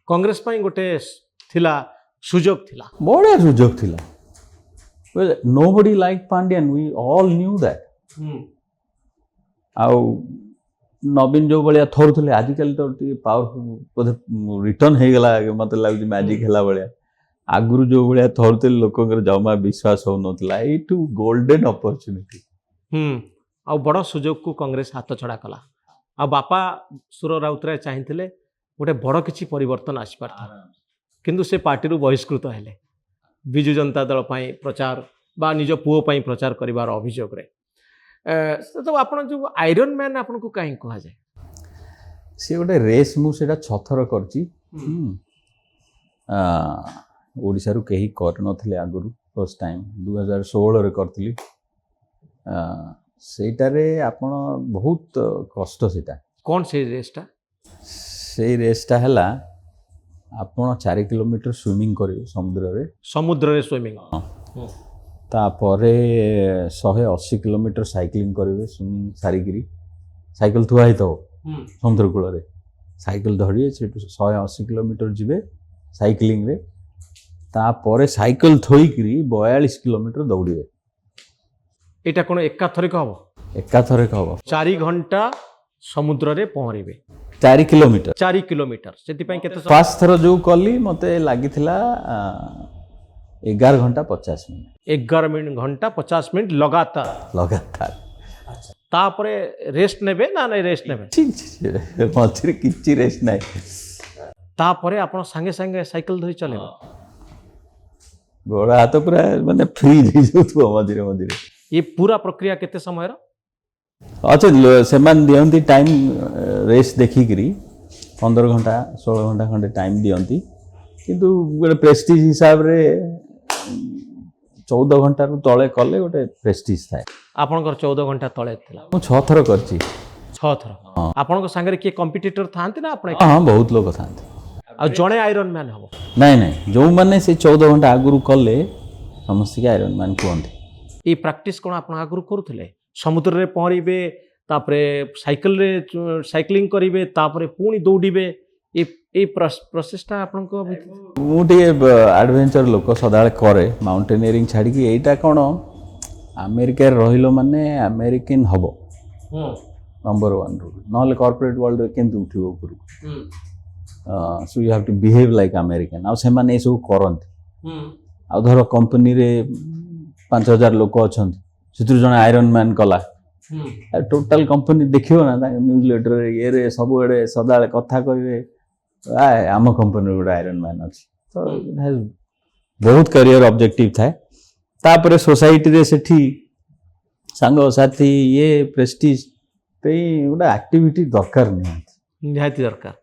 कांग्रेस ପାଇଁ ଗୋଟେ ଥିଲା ସୁଯୋଗ ଥିଲା बढ़िया सुजोग थिला well nobody liked Pandian we all knew that आउ नवीन जो भाया थोड़े आजिकल तो पावरफुल रिटर्न हो गला मत लगुच मैजिक है भाया आगुरी जो भाया थोड़े लोक जमा विश्वास हो नाला यू गोल्डन अपॉर्चुनिटी आ बड़ सुजोग को कांग्रेस हाथ छड़ा कला आ बापा सुर राउतराय चाहिए गोटे बड़ किसी परिवर्तन आसपार किंतु से पार्टी बहिष्कृत हेले विजु जनता दल प्रचार बा निज पुओ प्रचार करिवार अभियोग रे तो आपण जो आयरन मैन आपन को कहीं कहा जाए सी गोटे रेस मुझे छथर करची ओडिशा रु कहीं कर नथिले आगुरु फर्स्ट टाइम 2016 रे करथली सेटारे आपण बहुत कष्ट सेटा कौन से रेसटा से रेसटा हला आपण 4 किलोमीटर स्विमिंग करियो समुद्र रे स्विमिंग तापरे 180 किलोमीटर साइक्लिंग करेंगे स्विमिंग सारिकी साइकिल थुआ ही तो समुद्र कूल साइकिल धरिए से 180 किलोमीटर जीवे साइक्लिंग रे तापरे साइकिल थोईकरी 42 किलोमीटर दौड़े एटा कोन एकाथरिक हबो 4 घंटा समुद्र रे पहरिबे 4 किलोमीटर सेति पई केते पांच थर जो कली मते लागिथिला 11 घंटा 50 मिनट 11 घंटा 50 मिनट लगातार तापरे रेस्ट नेबे ना नहीं रेस्ट नेबे मझे किछि रेस्ट नाही तापरे आपण संगे संगे साइकिल धरि चलेबो गोड़ा हाथ पूरा माने फ्रीज हो जाउथबो मझे ये पूरा प्रक्रिया केते समय रो अच्छा सेमान दियंती टाइम रेस्ट देखिकरी 15 घंटा 16 घंटा खंडे टाइम दियंती किंतु गोटे प्रेस्टीज हिसाब रे 14 घंटा रु तले कले गोटे प्रेस्टीज थाए आपनकर 14 घंटा तले थिला मु 6 थर करची 6 थर आपनकर संगे के कंपटीटर थांती ना आपने हां बहुत लोग थांती आ जणे आयरन मैन हबो नहीं जो माने से 14 घंटा आगुरु कले समस्त के आयरन मैन कहंती ई प्रैक्टिस कोन आपन आगुरु करूथिले समुद्र रे पहरिबे तापरे साइकिल रे साइक्लिंग करिवे तापरे पुणी दौड़िबे ए प्रोसेसटा आपन को मुटे एडवेंचर लोक सदाळे करे माउंटेनियरिंग छाड़ी कि एटा कोन अमेरिका रहिलो माने अमेरिकन हबो नंबर 1 रूल नले कॉर्पोरेट वर्ल्ड रे केंतु उठिबो पुरु so you have to behave like American आ से माने सब करंत आ धर कंपनी रे 5000 लोक अछंत सितु जण आयरन मैन कला टोटल कंपनी देखियो ना न्यूज लेटर ये रे सब एडे सदाळे कथा कहबे आम कंपनी गोटे आयरन मैन अच्छी तो बहुत करियर ऑब्जेक्टिव थाए तापर सोसाइटी रे सेठी सांग साथी ये प्रेस्टीज पे गोटे एक्टिविटी दरकार निहाती दरकार